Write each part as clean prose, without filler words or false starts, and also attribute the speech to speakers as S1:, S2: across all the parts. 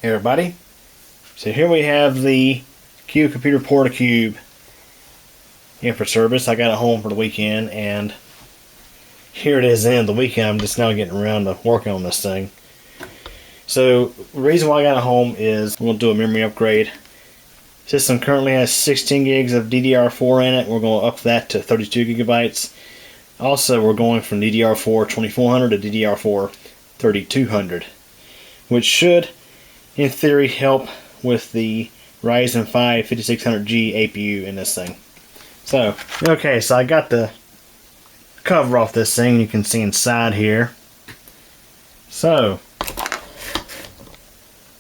S1: Hey everybody, so here we have the Cube Computer PortaCube in for service. I got it home for the weekend, and here it is the end of the weekend. I'm just now getting around to working on this thing. So the reason why I got it home is we're going to do a memory upgrade. System currently has 16 gigs of DDR4 in it. We're going to up that to 32 gigabytes. Also, we're going from DDR4 2400 to DDR4 3200, which should, in theory, help with the Ryzen 5 5600G APU in this thing. So, okay, so I got the cover off this thing. You can see inside here. So,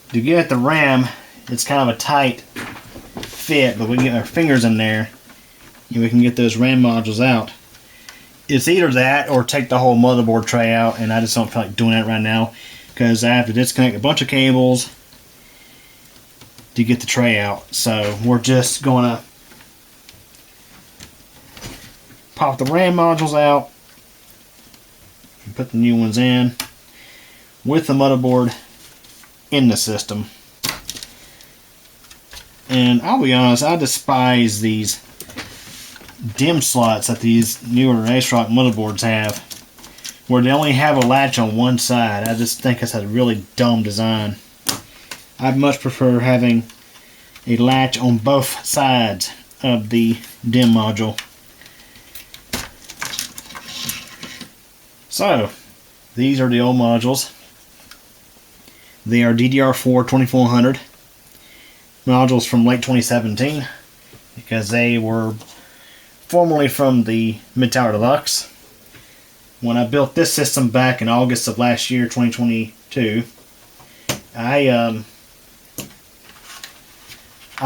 S1: to get at the RAM, it's kind of a tight fit, but we can get our fingers in there and we can get those RAM modules out. It's either that or take the whole motherboard tray out, and I just don't feel like doing that right now because I have to disconnect a bunch of cables to get the tray out. So we're just gonna pop the RAM modules out and put the new ones in with the motherboard in the system. And I'll be honest, I despise these DIMM slots that these newer ASRock motherboards have, where they only have a latch on one side. I just think it's a really dumb design. I'd much prefer having a latch on both sides of the DIMM module. So, these are the old modules. They are DDR4 2400 modules from late 2017, because they were formerly from the Mid-Tower Deluxe. When I built this system back in August of last year, 2022, I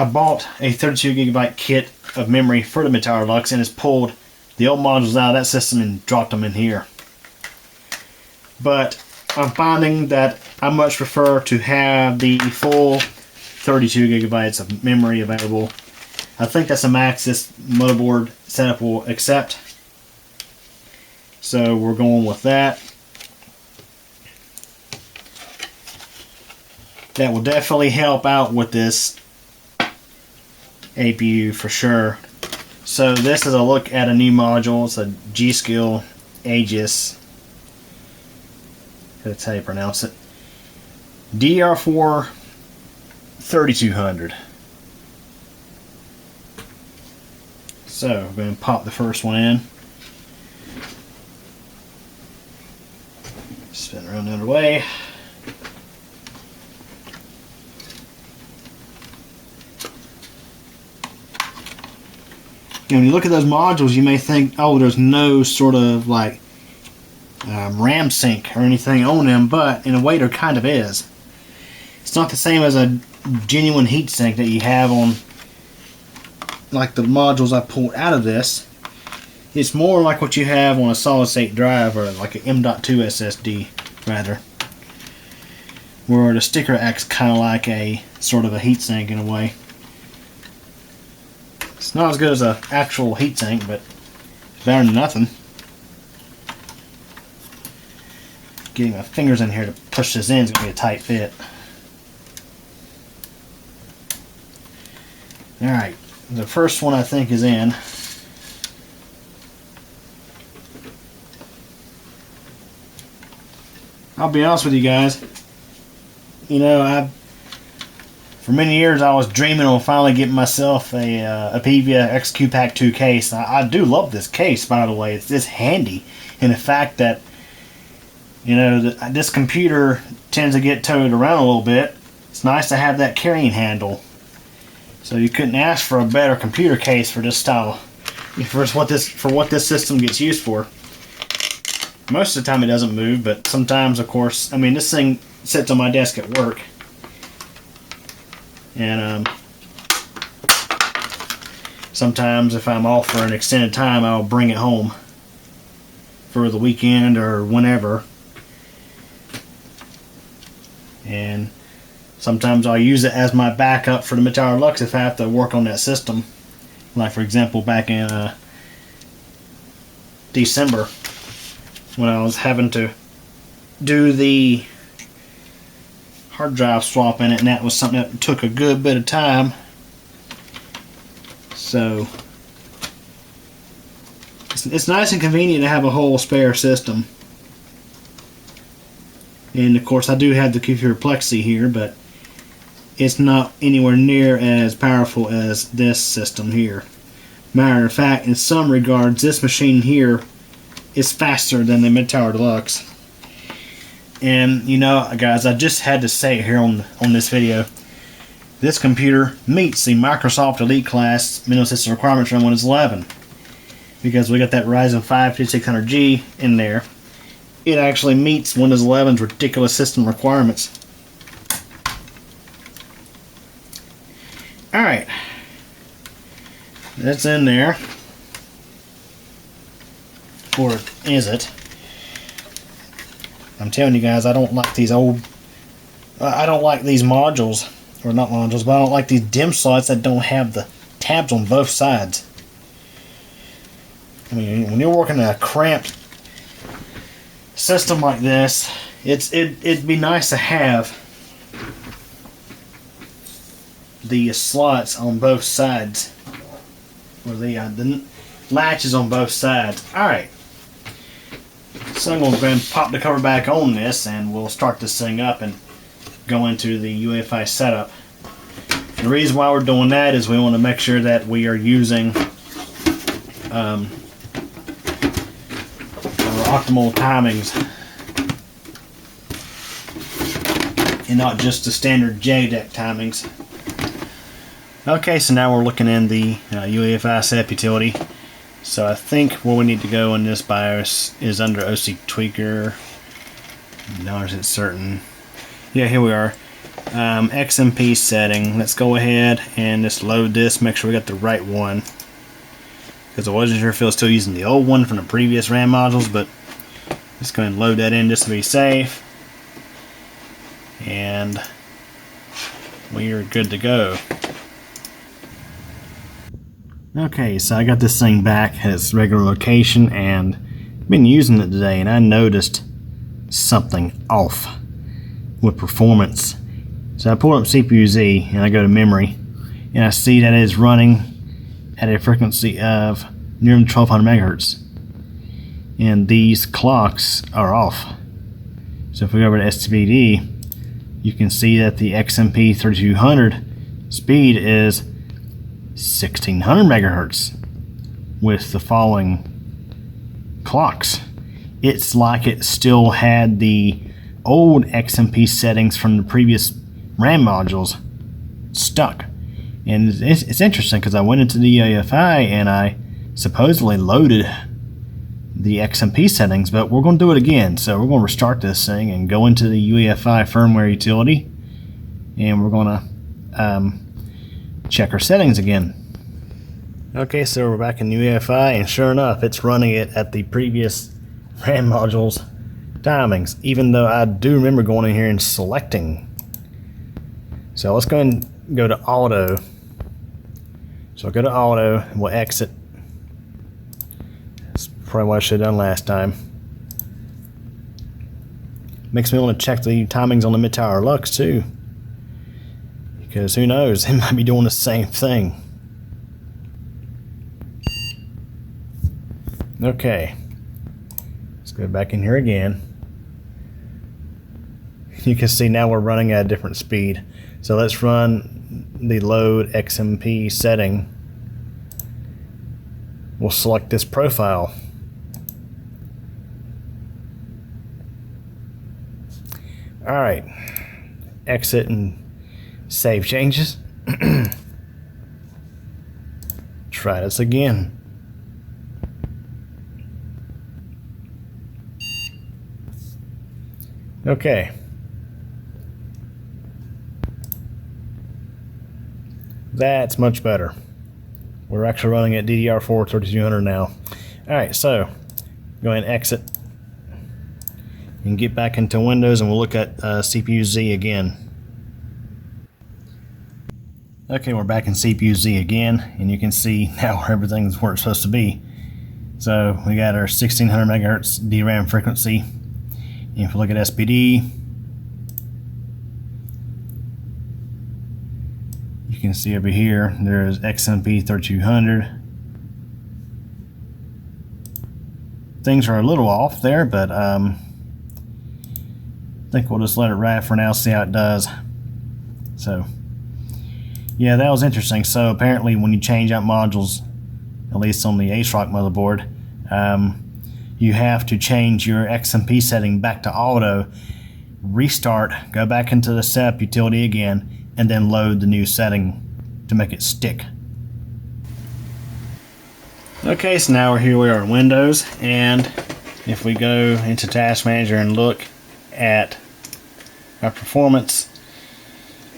S1: bought a 32 gigabyte kit of memory for the Mid-Tower Deluxe, and it's pulled the old modules out of that system and dropped them in here. But I'm finding that I much prefer to have the full 32 gigabytes of memory available. I think that's the max this motherboard setup will accept. So we're going with that. That will definitely help out with this APU for sure. So this is a look at a new module. It's a G-Skill Aegis. That's how you pronounce it. DDR4 3200. So we're going to pop the first one in. Spin around the other way. When you look at those modules, you may think, oh, there's no sort of like RAM sync or anything on them, but in a way there kind of is. It's not the same as a genuine heatsink that you have on like the modules I pulled out of this. It's more like what you have on a solid state drive, or like an M.2 SSD rather, where the sticker acts kind of like a sort of a heatsink in a way. It's not as good as an actual heatsink, but it's better than nothing. Getting my fingers in here to push this in is going to be a tight fit. Alright, the first one I think is in. I'll be honest with you guys, you know, for many years I was dreaming of finally getting myself a Pevia XQ-Pack 2 case. I do love this case, by the way. It's just handy in the fact that, you know, this computer tends to get towed around a little bit. It's nice to have that carrying handle. So you couldn't ask for a better computer case for this style, for what this system gets used for. Most of the time it doesn't move, but sometimes, of course, I mean, this thing sits on my desk at work, and sometimes if I'm off for an extended time, I'll bring it home for the weekend or whenever, and sometimes I'll use it as my backup for the Mid-Tower Deluxe if I have to work on that system. Like, for example, back in December, when I was having to do the hard drive swap in it, and that was something that took a good bit of time. So it's nice and convenient to have a whole spare system. And of course I do have the Cube Computer Plexi here, but it's not anywhere near as powerful as this system here. Matter of fact, in some regards, this machine here is faster than the Mid-Tower Deluxe. And you know, guys, I just had to say it here on this video. This computer meets the Microsoft Elite class minimum system requirements on Windows 11. Because we got that Ryzen 5 5600G in there. It actually meets Windows 11's ridiculous system requirements. Alright. That's in there. Or is it? I'm telling you guys, I don't like these I don't like these modules. Or not modules, but I don't like these DIMM slots that don't have the tabs on both sides. I mean, when you're working in a cramped system like this, it'd be nice to have the slots on both sides, or the latches on both sides. Alright, so I'm going to go ahead and pop the cover back on this, and we'll start this thing up and go into the UEFI setup. The reason why we're doing that is we want to make sure that we are using our optimal timings and not just the standard JDEC timings. Okay, so now we're looking in the UEFI setup utility. So I think where we need to go in this BIOS is under OC Tweaker. No, is it certain? Yeah, here we are. XMP setting. Let's go ahead and just load this, make sure we got the right one. Because I wasn't sure if it was still using the old one from the previous RAM modules, but just go ahead and load that in just to be safe. And we are good to go. Okay, so I got this thing back at its regular location and I've been using it today, and I noticed something off with performance. So I pull up CPU-Z and I go to memory, and I see that it is running at a frequency of near 1200 megahertz, and these clocks are off. So if we go over to STBD, you can see that the XMP 3200 speed is 1600 megahertz with the following clocks. It's like it still had the old XMP settings from the previous RAM modules stuck. And it's interesting because I went into the UEFI and I supposedly loaded the XMP settings, but we're going to do it again. So we're going to restart this thing and go into the UEFI firmware utility, and we're going to check our settings again. Okay, so we're back in UEFI, and sure enough, it's running it at the previous RAM modules timings, even though I do remember going in here and selecting. So let's go ahead and go to auto. So I'll go to auto and we'll exit. That's probably what I should have done last time. Makes me want to check the timings on the Mid-Tower Deluxe too, because who knows, they might be doing the same thing. Okay, let's go back in here again. You can see now we're running at a different speed. So let's run the load XMP setting. We'll select this profile. Alright, exit and save changes. Try this again. Okay. That's much better. We're actually running at DDR4 3200 now. Alright, so go ahead and exit and get back into Windows, and we'll look at CPU-Z again. Okay, we're back in CPU-Z again, and you can see now everything's where it's supposed to be. So we got our 1600 megahertz DRAM frequency. And if we look at SPD, can see over here, there's XMP 3200. Things are a little off there, but I think we'll just let it ride for now, see how it does. So, yeah, that was interesting. So apparently when you change out modules, at least on the ASRock motherboard, you have to change your XMP setting back to auto, restart, go back into the setup utility again, and then load the new setting to make it stick. Okay, so now here we are in Windows, and if we go into Task Manager and look at our performance,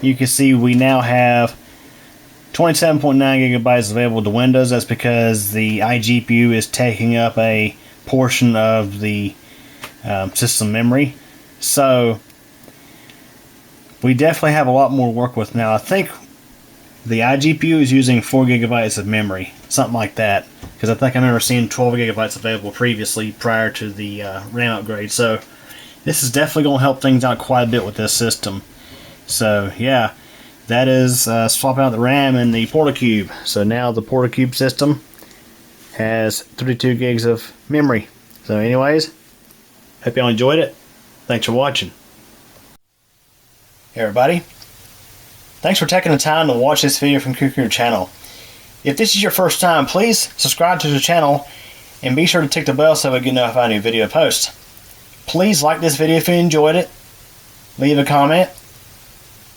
S1: you can see we now have 27.9 gigabytes available to Windows. That's because the iGPU is taking up a portion of the system memory. So we definitely have a lot more to work with now. I think the iGPU is using 4 gigabytes of memory, something like that, because I think I remember seeing 12 gigabytes available previously prior to the RAM upgrade. So this is definitely going to help things out quite a bit with this system. So yeah, that is swapping out the RAM in the PortaCube. So now the PortaCube system has 32 gigs of memory. So anyways, hope y'all enjoyed it. Thanks for watching. Hey everybody, thanks for taking the time to watch this video from Cube Computer channel. If this is your first time, please subscribe to the channel and be sure to tick the bell so we get notified of new video posts. Please like this video if you enjoyed it, leave a comment,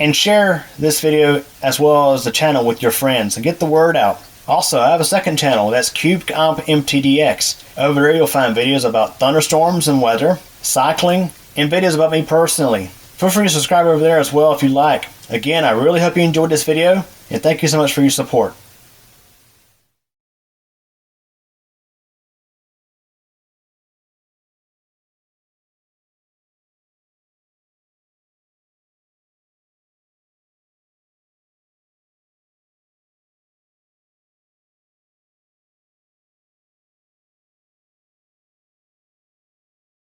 S1: and share this video as well as the channel with your friends and get the word out. Also, I have a second channel, that's Cube Comp MTDX. Over there you'll find videos about thunderstorms and weather, cycling, and videos about me personally. Feel free to subscribe over there as well if you like. Again, I really hope you enjoyed this video, and thank you so much for your support.